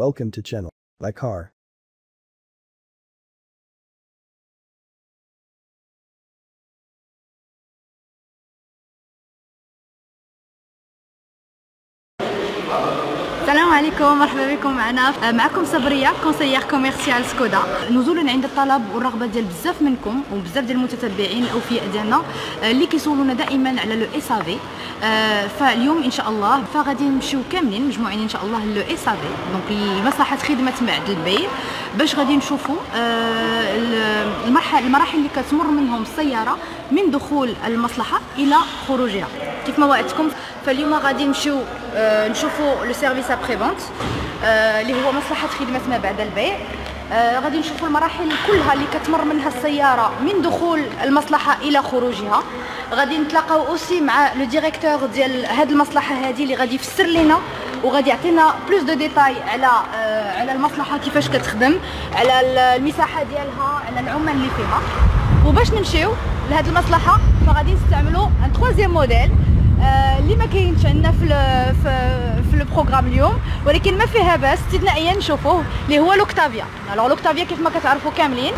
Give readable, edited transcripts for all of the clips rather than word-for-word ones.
Welcome to channel by Car. السلام عليكم، مرحبا بكم معكم صبريه كونسيير كوميرسيال سكودا. نزولا عند الطلب والرغبه ديال بزاف منكم وبزاف ديال المتتبعين الاوفياء ديالنا اللي كيسولونا دائما على لو اس ا في. فاليوم ان شاء الله فغادي نمشيو كاملين مجموعين ان شاء الله لو اس ا في، دونك لمصلحه خدمه معد البيع، باش غادي نشوفوا المراحل اللي كتمر منهم السياره من دخول المصلحه الى خروجها. كيف ما وعدتكم فاليوم غادي نمشيو نشوفوا لو سيرفيس ابري فونت اللي هو مصلحه خدمه ما بعد البيع. غادي نشوفوا المراحل كلها اللي كتمر منها السياره من دخول المصلحه الى خروجها. غادي نتلاقاو اوسي مع لو ديريكتور ديال هذه المصلحه هذه اللي غادي يفسر لنا وغادي يعطينا بلوس دو ديتاي على المصلحه كيفاش كتخدم، على المساحه ديالها، على العمال اللي فيها. وباش نمشيو لهذه المصلحه فغادي نستعملوا ان تروازيام موديل اللي ما كاينش عندنا في البروغرام اليوم، ولكن ما فيها باس استثنائيا نشوفوه اللي هو لوكتافيا. الوغ لوكتافيا كيف ما كتعرفوا كاملين.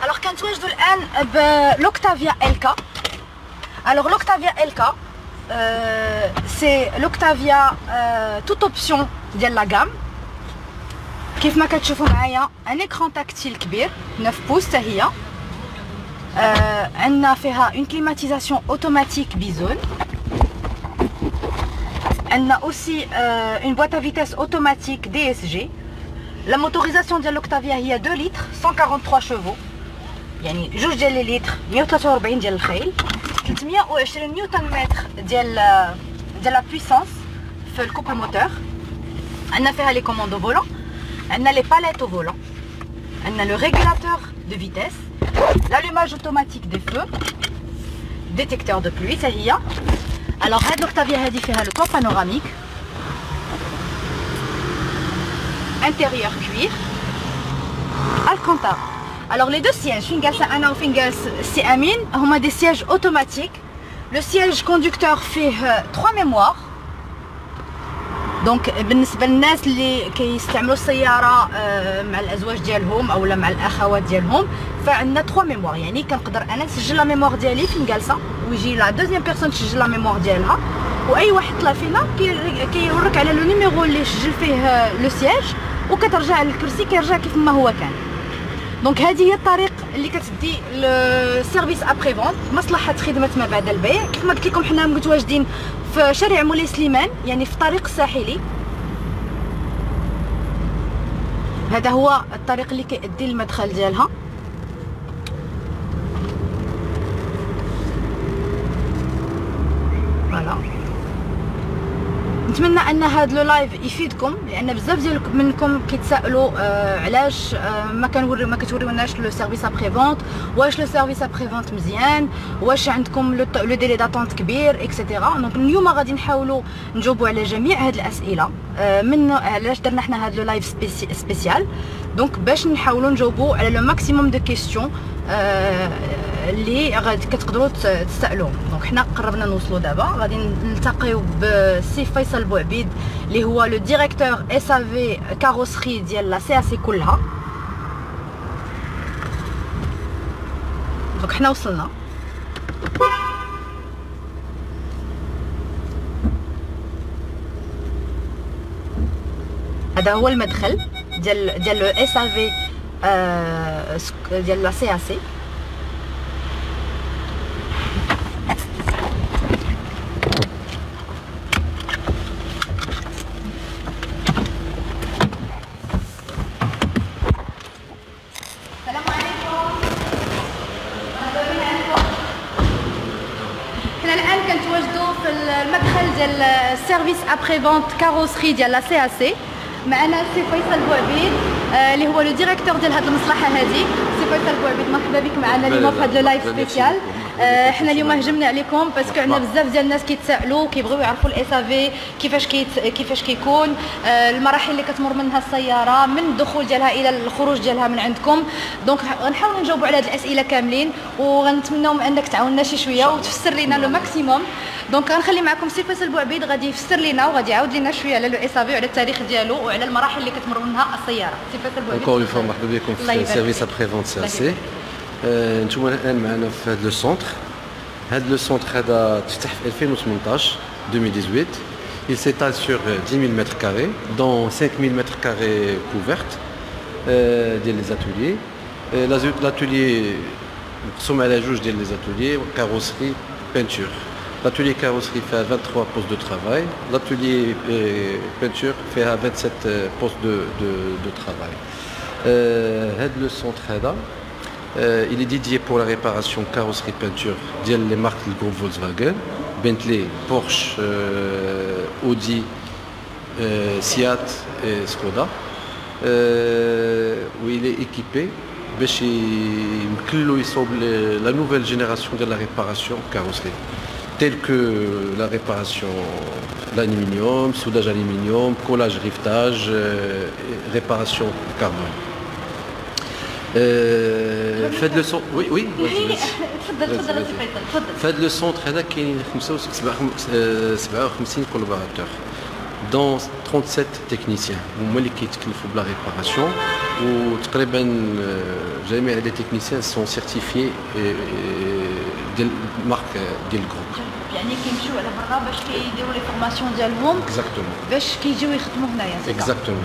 الوغ كنتواجدوا الان بلوكتافيا الكا. الوغ لوكتافيا الكا سي لوكتافيا توت اوبسيون ديال لا غام. كيف ما كتشوفوا معايا ان اكران تاكتيل كبير 9 بوس حتى هي. عندنا فيها اون كليماتيزاسيون اوتوماتيك بيزون. عندنا اوسي اون بواط ا فيتيس اوتوماتيك دي اس جي. لا موتوريزاسيون ديال لوكتافيا هي 2 لتر 143 شوفو، يعني جوج ديال لي لتر 143 ديال الخيل، 320 نيوتن متر ديال لا بويسونس في الكوبل موتور. عندنا فيها لي كوموند فولون، عندنا لي باليت au volant, عندنا لو ريغولاتور دو فيتيس، l'allumage automatique des feux, détecteur de pluie حتى هي. alors هاد لوكتافيا هادي فيها لو toit panoramique, intérieur cuir, alcantara. alors les deux sièges فين جالسه انا وفين جالس سي امين هما دي سياج اوتوماتيك. لو سياج كوندكتور فيه 3 ميموار. دونك بالنسبه للناس اللي كيستعملوا السياره مع الازواج ديالهم اولا مع الاخوات ديالهم فعندنا 3 ميموار، يعني كنقدر انا نسجل لا ميموار ديالي فين جالسه ويجي لا دوزيام بيرسون تسجل لا ميموار ديالها، واي واحد طلع فينا كيوريك على لو نيميرو اللي سجل فيه لو سياج وكترجع الكرسي كيرجع كيف ما هو كان. دونك هذه هي الطريق اللي كتدي السيرفيس ابري فونت مصلحه خدمه ما بعد البيع. كيف ما قلت لكم حنا متواجدين في شارع مولاي سليمان، يعني في الطريق الساحلي. هذا هو الطريق اللي كيؤدي للمدخل ديالها. فوالا، نتمنى ان هذا لو لايف يفيدكم، لان بزاف ديال منكم كيتسائلوا علاش ما كتوريوناش لو سيرفيس ابري فونت، واش لو سيرفيس ابري فونت مزيان، واش عندكم لو ديلي داتونت كبير اكسيتيرا. دونك اليوم غادي نحاولوا نجاوبوا على جميع هاد الاسئله. من علاش درنا حنا هاد لو لايف سبيسيال، دونك باش نحاولوا نجاوبوا على لو ماكسيموم دو كيسيون اللي غادي كتقدروا تسالوهم. دونك حنا قربنا نوصلوا دابا، غادي نلتقيو بسي فيصل بوعبيد اللي هو لو ديريكتور اس ا في كاروسري ديال لا سي ا سي كلها. دونك حنا وصلنا. هذا هو المدخل ديال لو اس ا في ديال لا سي ا سي. الان كنتواجدوا في المدخل ديال السيرفيس ابري فونت كاروسري ديال لا سي ا سي. معنا سي فيصل بوعبيد اللي هو لو ديريكتور ديال هذه المصلحه هذه. سي فيصل بوعبيد مرحبا بك معنا اليوم في هذا اللايف سبيسيال. حنا اليوم هجمنا عليكم باسكو عندنا بزاف ديال الناس كيتسائلوا كيبغيو يعرفوا الاس في كيفاش كيكون المراحل اللي كتمر منها السياره من الدخول ديالها الى الخروج ديالها من عندكم. دونك غنحاولوا نجاوبوا على هذه الاسئله كاملين وغنتمناو انك تعاوننا شي شويه وتفسر لنا لو ماكسيموم. دونك غنخلي معكم سي فيصل بوعبيد غادي يفسر لنا وغادي يعاود لنا شويه على لو اس في وعلى التاريخ ديالو وعلى المراحل اللي كتمر منها السياره. سي فيصل بوعبيد. encore une fois مرحبا بكم في سيرفيس ابري فونت سي اس. نتوما الان معنا في هذا لو سونتر. هذا لو سونتر هذا تفتح في 2018 2018. Il s'étale sur 10 000 mètres carrés, dont 5 000 mètres carrés couvertes des ateliers. L'atelier, nous à la juge des ateliers, carrosserie, peinture. L'atelier carrosserie fait 23 postes de travail. L'atelier peinture fait 27 postes de travail. Le centre il est dédié pour la réparation carrosserie peinture des marques du groupe Volkswagen, Bentley, Porsche, Audi, Seat et Skoda. Où il est équipé la nouvelle génération de la réparation carrosserie, telle que la réparation d'aluminium, soudage aluminium, collage, riftage, réparation carbone. فهاد لو سونتر وي فهاد لو سونتر هذا كاين 57 كولابوراتور دون 37 تكنيسيان هما اللي كيتكلفوا بلا ريباراسيون وتقريبا جميع لي تكنيسيان سون سيرتيفيي ديال المارك ديال الجروب. يعني كيمشيو على برا باش كيديروا لي فورماسيون ديالهم اكزاكتومون باش كيجيو يخدموا هنايا. اكزاكتومون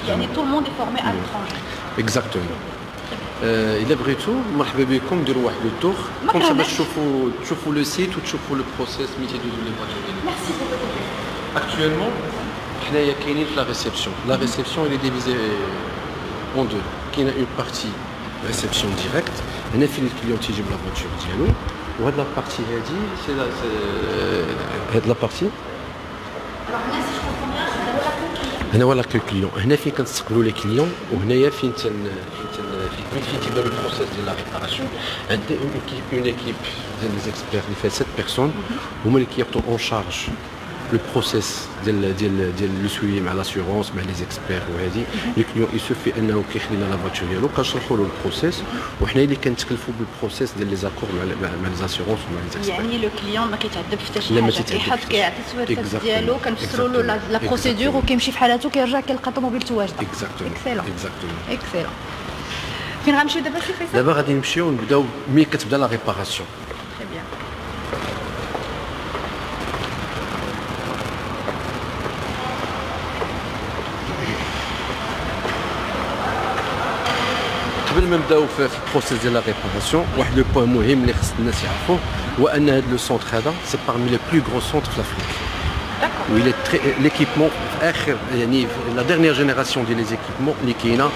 يعني تو الموند est formé à l'étranger. اكزاكتومون. إلا بغيتو مرحبا بكم نديروا واحد لو تور كوم سا باش تشوفوا لو سيت وتشوفوا لو بروسيس ملي تيدوزو لي فواتور. ميرسي بوكو. Actuellement حنايا كاينين في لا ريسبسيون. لا ريسبسيون il est divisé en deux. كاينه اون بارتي ريسبسيون ديريكت هنا فين الكليون تيجيب لا فواتور ديالو وهاد لا بارتي هادي سي هاد لا بارتي هنا هو لاكو كليون. هنا فين كنستقبلوا لي كليون وهنايا فين تيبدا لو بروسيس ديال لا ريباراسيون. عندنا اون ايكيب ديال لي زيكسبير اللي فيها 7 بيرسون هما اللي كياخذوا اون شارج لو بروسيس ديال لو سويي مع لاسيورونس مع لي زيكسبير وهادي. الكليون يسوفي انه كيخلي لنا لا فواتور ديالو كنشرحوا له البروسيس وحنا اللي كنتكلفوا بالبروسيس ديال لي زاكور مع لي زاسيورونس ومع لي زيكسبير. يعني لو كليون ما كيتعذب حتى شي حاجه كيحط كيعطي السويرتات ديالو كنفسروا له لا بروسيدور وكيمشي في حالته كيرجع كيلقى الطوموبيل واجده. اكزاكتومون اكسيلون. فين غنمشيو دابا سي فيصل؟ دابا غادي نمشيو نبداو ملي كتبدا لا ريباراسيون. تري بيان. قبل ما نبداو في البروسيس ديال لا ريباراسيون واحد لو بوين مهم اللي خص الناس يعرفوه هو ان هذا لو سونتر هذا سي بارمي لي بلو غرو سونتر في افريك. داكور. ويلي ليكيبمون في اخر يعني لا ديرنيير جينيراسيون ديال لي زيكيبمون اللي كاينه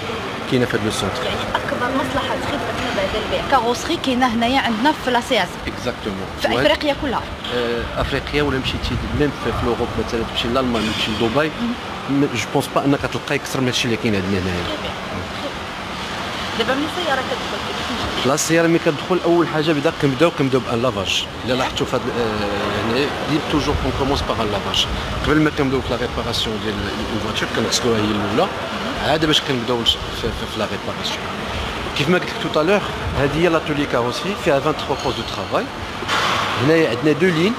في هذا لو سونتر. يعني اكبر مصلحه خدمه بعد البيع كاروسري كاينه هنايا عندنا في لا سي اس. اكزاكتومون. في افريقيا كلها. افريقيا ولا مشيتي ميم في اوروب مثلا تمشي لالمان تمشي لدبي جو بونس با انك تلقى اكثر من هادشي اللي كاين عندنا هنايا. دابا من السياره كتدخل لا السياره ملي كتدخل اول حاجه كنبداو بان لافاج. الا لاحظتوا في يعني دير توجور كون كومونس باغ لافاج قبل ما كنبداو في لا ريباراسيون ديال الفواتور كنغسلوها هي الاولى عاد باش كنبداو في لا ريباراسيون. كيف ما قلت لك توتالور هذه هي لاتولي كاروسري فيها 23 بوست دو ترافاي. هنايا عندنا دو لين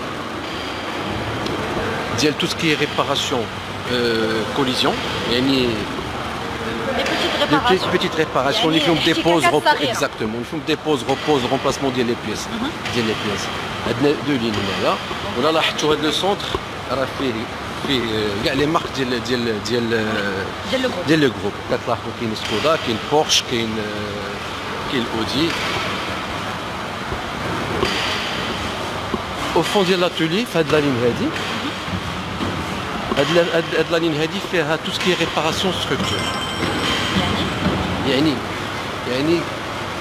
ديال تو سكي ريباراسيون كوليزيون يعني les petites réparations, les films dépose, exactement, les films dépose, repose, remplacement des pièces, des pièces. عندنا deux lignes هنايا ولا لاحظتوا هذا لو سونتر راه فيه كاع لي مارك ديال لو جروب. كتلاحظوا كاين سكودا كاين بورش كاين اودي. او فون ديال لاتولي في هاد لا لين هادي هاد لا لين هادي فيها تو سكي ريباراسيون ستركتور. يعني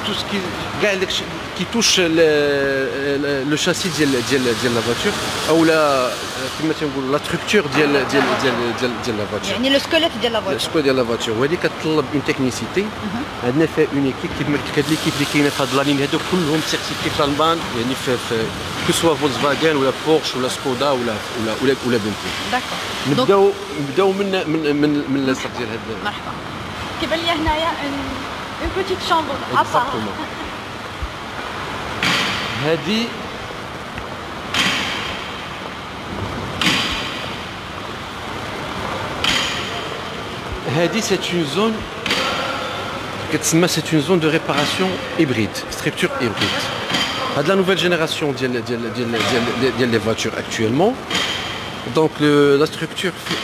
تو سكي كاع داكشي كي توش لو شاسي ديال لا فواتور او لا كما تنقولوا لا ستركتور ديال لا فواتور. يعني لو سكيليت ديال لا فواتور. السكيليت ديال لا فواتور وهذه كتطلب اون تكنيسيتي. عندنا فيها اون ايكيب كيف ما قلت لك، هاد ليكيب اللي كاينه في هاد لا لين هادو كلهم سيرتيفيكي في الالمان، يعني في كو سوا فولكسفاغن ولا بورش ولا سكودا ولا بنتلي. داكور. نبداو من لاصق ديال هاد. مرحبا. كيبان لي هنايا اون بوتيت شامبر ابار. هادي c'est une zone c'est une zone de réparation hybride, structure hybride. De la nouvelle génération des voitures actuellement. Donc la structure fait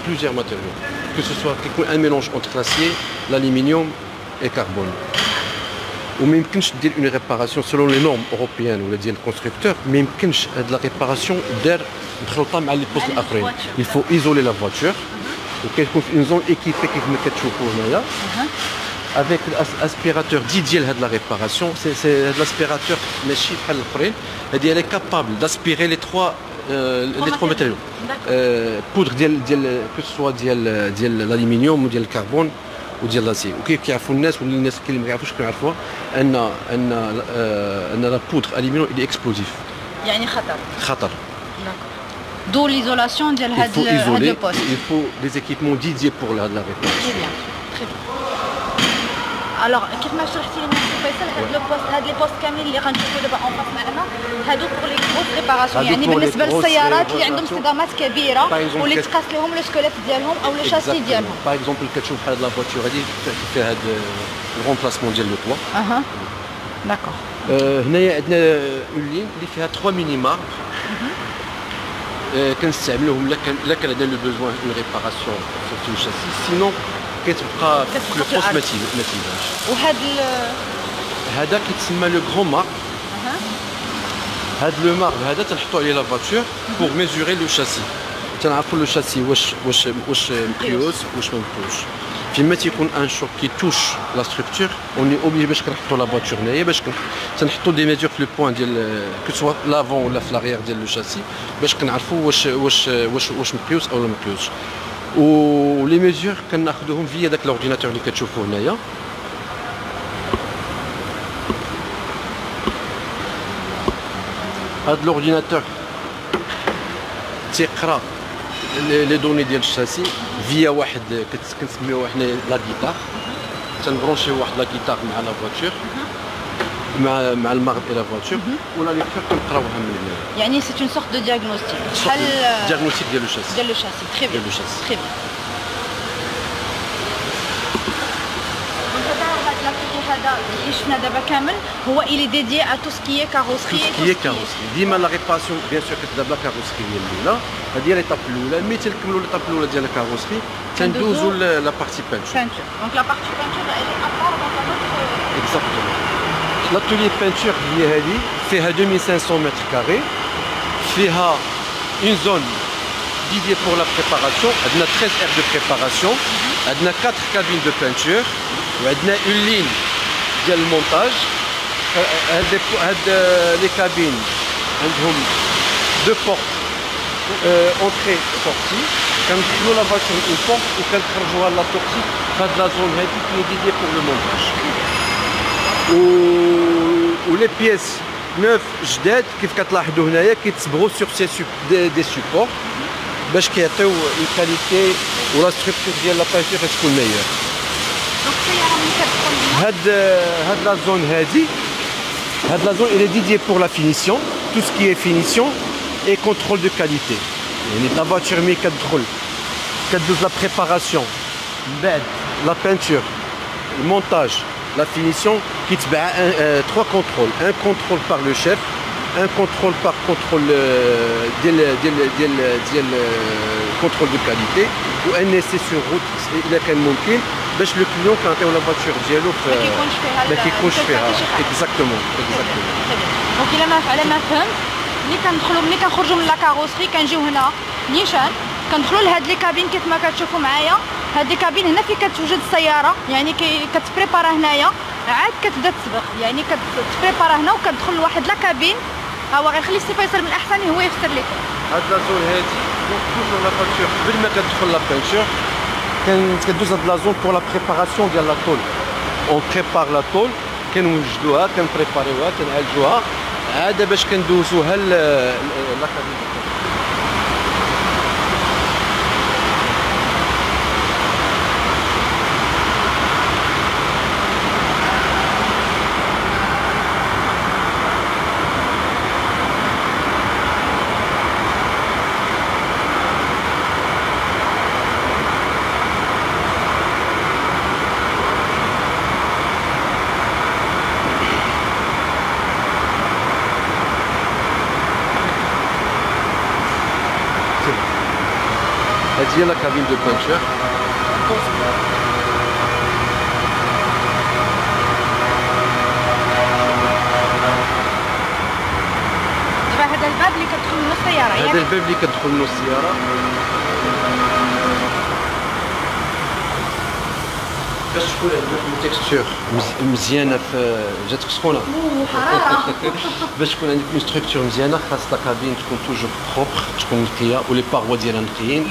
plusieurs matériaux, que ce soit un mélange entre l'acier, l'aluminium et carbone. Ou même une réparation selon les normes européennes ou les constructeurs, mais de la réparation d'air. Il faut isoler la voiture. وكيكون في زون ايكيبي كيف ما كتشوفوا هنايا افيك الاسبيراتور ديال هاد لا ريباراسيون. سي هاد الاسبيراتور ماشي بحال الاخرين، هادي اللي كابابل داسبيري لي تخوا ماتيريو بودر ديال كو سوا ديال الالومنيوم وديال الكربون وديال لاسي. وكيف كيعرفوا الناس ولا الناس اللي ما كيعرفوش كيعرفوها ان لا بودر الومنيوم اللي اكسبلوزيف، يعني خطر. D'où l'isolation de le poste. Il faut des équipements dédiés pour la réparation. Très bien, très bien. Alors, كيف ما شرحتي لنا فيصل، هاد لو بوست، هاد لي بوست كاملين اللي غنشوفوا دابا اون فاس معنا هادو بور لي غروس ريباراسيون، يعني بالنسبه للسيارات اللي عندهم صدامات كبيره واللي تقاس لهم لو سكيليت ديالهم او لو شاسي ديالهم. باغ اكزومبل كتشوف بحال هاد لا فواتور هادي فيها هاد الرومبلاسمون ديال لو طوا. داكور. هنايا عندنا اون لين اللي فيها 3 ميني مارك كنستعملوهم لا كان عندنا لو بوزوان اون ريباراسيون في الشاسي، سينون كتبقى لو بوست ما تيبانش. وهاد هذا كيتسمى لو غران مارك. هاد لو مارك هذا تنحطوا عليه لا فواتور بور ميزوري لو شاسي، تنعرفوا لو شاسي واش مقيوس واش ما مقيوسش. فيما تيكون ان شوك كي توش لا ستركتور اوني اوبليجي باش كنحطوا لا فواتور هنايا، باش تنحطوا دي ميزور في لو بوين ديال كو سوا لافون ولا في لاغيير ديال لو شاسي باش كنعرفوا واش مقيوس او لا مقيوسش. و لي ميزور كناخذوهم فيا داك لورديناتور اللي كتشوفوه هنايا. هاد لورديناتور تيقرا لي دوني ديال الشاسي فيا واحد كنسميوه حنا لا جيتار. تنبرونشيو واحد لا جيتار مع لا فواتور مع المغرب الى فواتور ولا لي كتر كنقراوها من هنا. يعني سي اون سورت دو دياغنوستيك بحال دياغنوستيك ديال لو شاسي. تري بيان تري بيان. هذا اللي شفنا دابا كامل هو إلي ديدي ا تو سكي كاروسري. ديما لا ريباراسيون بيان سور كتبدا لا كاروسري هي الاولى، هذه هي ليطاب الاولى. ملي تنكملوا ليطاب الاولى ديال لا كاروسري تندوزوا لا بارتي بانتور. دونك لا بارتي بانتور elle est à part dans un autre. Exactement. L'atelier peinture هي هذه فيها 2500 متر كاري، فيها une zone dédiée pour la préparation. عندنا 13 heures de préparation، عندنا 4 cabines de peinture وعندنا une ligne ديال المونتاج. هاد لي كابين عندهم دو بورت اونتري سورتي، كندخلوا لا فواتور اون بورت وكنخرجوها لا سورتي في هاد لا زون هادي كي ديدي بور لو مونتاج. و لي بيس نوف جداد كيف كتلاحظوا هنايا كيتصبغوا سور سي دي سوبور باش كيعطيو الكاليتي ولا ستركتور ديال لا بانتور تكون ميور. هاد لا زون هادي هاد لا زون elle est dédiée pour la finition, tout ce qui est finition et contrôle de qualité. يعني la voiture ملي كتدخل كدوز la préparation من بعد la peinture, le montage, la finition كيتبع 3 contrôles, un contrôle par le chef, un contrôle par contrôle ديال contrôle de qualité و un essai sur route إلا كان ممكن باش لو كليون كنعطيو لا فواتور ديالو ما كيكونش فيها اكزاكتومون. دونك الا ما على ما فهمت ملي كنخرجوا من لا كاروسري كنجيو هنا نيشان كندخلوا لهاد لي كابين كيف ما كتشوفوا معايا. هاد لي كابين هنا فين كتوجد السياره، يعني كتبريبارا هنايا عاد كتبدا تسبق، يعني كتبريبارا هنا وكتدخل لواحد لا كابين. ها هو غير خلي السي فيصل من الاحسن هو يفسر لكم. هاد لا زون هادي دونك توجور لا فاتور قبل ما كتدخل لا بانتور كندوز هاد لا زون بور لا بريباراسيون ديال لا طول. اون بريبار لا طول كنوجدوها كنبريباريوها كنعالجوها عاد باش كندوزوها لا كابين. هذه هي لا كابين دو بانتور. دابا هذا الباب اللي كتدخل منه السياره، هذا الباب اللي كتدخل منه السياره باش تكون عندك تيكستور مزيانه جاتك سخونه حراره باش تكون عندك اون ستركتور مزيانه خاص لا كابين تكون توجور بروبر تكون نقيه ولي باروا ديالها نقيين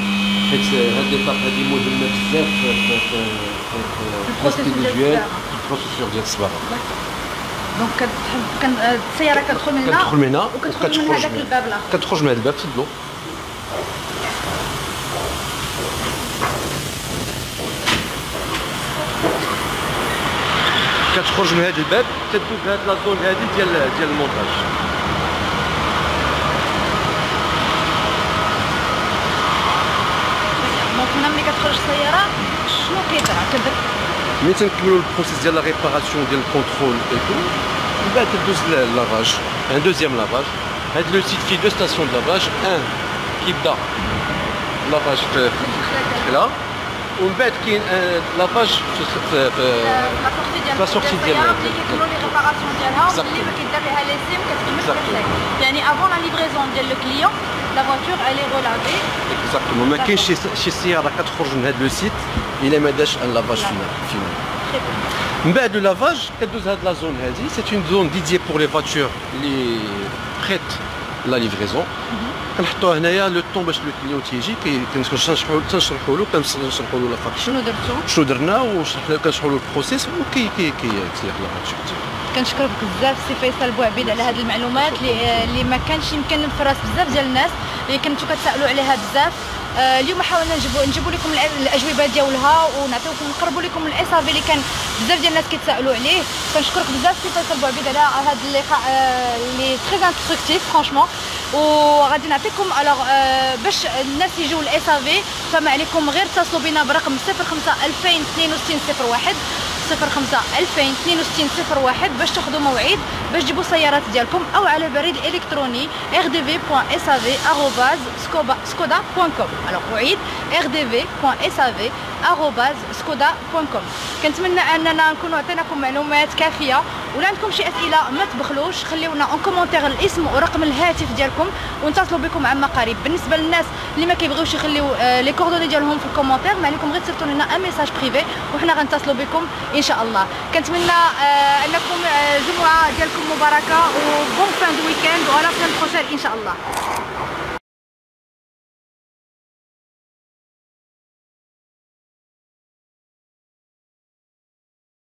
حيت هاد لي طاب هادي مهمه بزاف في البروسيسور ديال الصباغه. دونك السياره كتدخل من هنا وكتخرج من هذاك الباب الاخر، كتخرج من هذا الباب تدلو كتخرج من هذا الباب تدوز هاد لا زون هادي ديال المونتاج. دونك هنا ملي كتخرج السياره شنو كيطرا؟ ملي تنكملوا البروسيس ديال لا ريباراسيون ديال الكونترول اي تو من بعد تدوز لافاج ان دوزيام لافاج. هاد لو سيت فيه دو ستاسيون دو لافاج، ان كيبدا لافاج في الدخله ومن بعد كاين لافاج في لا سورتي ديال اللي كيكملوا لي ريباراسيون ديالها واللي ما كيدار لها ليسيم كتكمل كتسالي. يعني افون لا ليفريزون ديال لو كليون لا فواتور الي غولافي. اكزاكتومون. ما كاينش شي سياره كتخرج من هذا لو سيت الا ما داش ان لافاج فينال. من بعد لو لافاج كدوز هاد لا زون هادي سي اون زون ديديي بور لي فواتور لي بريت لا ليفريزون. كنحطوها هنايا لو طون باش لو كليون تيجي تنشرحوا له لا فاكتور شنو درنا وكنشرحوا له البروسيس كيصلح لا فاكتور. كنشكرك بزاف سي فيصل بوعبيد على هذه المعلومات اللي ما كانش يمكن في راس بزاف ديال الناس اللي كنتو كتسالوا عليها بزاف. اليوم حاولنا نجيبوا لكم الاجوبه ديالها ونعطيوكم نقربوا لكم الاصابي اللي كان بزاف ديال الناس كيتسائلوا عليه. كنشكرك بزاف سي فيصل بوعبيد على هذا اللقاء اللي تري انستركتيف فرانشمون. وغادي نعطيكم الوغ باش الناس يجيو الاصافي فما عليكم غير اتصلوا بنا برقم 05 2062 01 05 2062 01 باش تاخذوا موعد باش تجيبوا السيارات ديالكم او على البريد الالكتروني rdv.sav@skoda.com. الوغ اعيد rdv.sav@skoda.com. كنتمنى اننا نكونوا عطيناكم معلومات كافيه. ولا عندكم شي اسئله ما تبخلوش خليونا اون كومونتير الاسم ورقم الهاتف ديالكم ونتصلوا بكم عما قريب. بالنسبه للناس اللي ما كيبغيوش يخليو لي كوردوني ديالهم في الكومونتير ما عليكم غير تصيفطوا لنا ان ميساج بريفي وحنا غنتصلوا بكم ان شاء الله. كنتمنى انكم جمعه ديالكم مباركه وبون فان دو ويكاند وعلى بروشين ان شاء الله.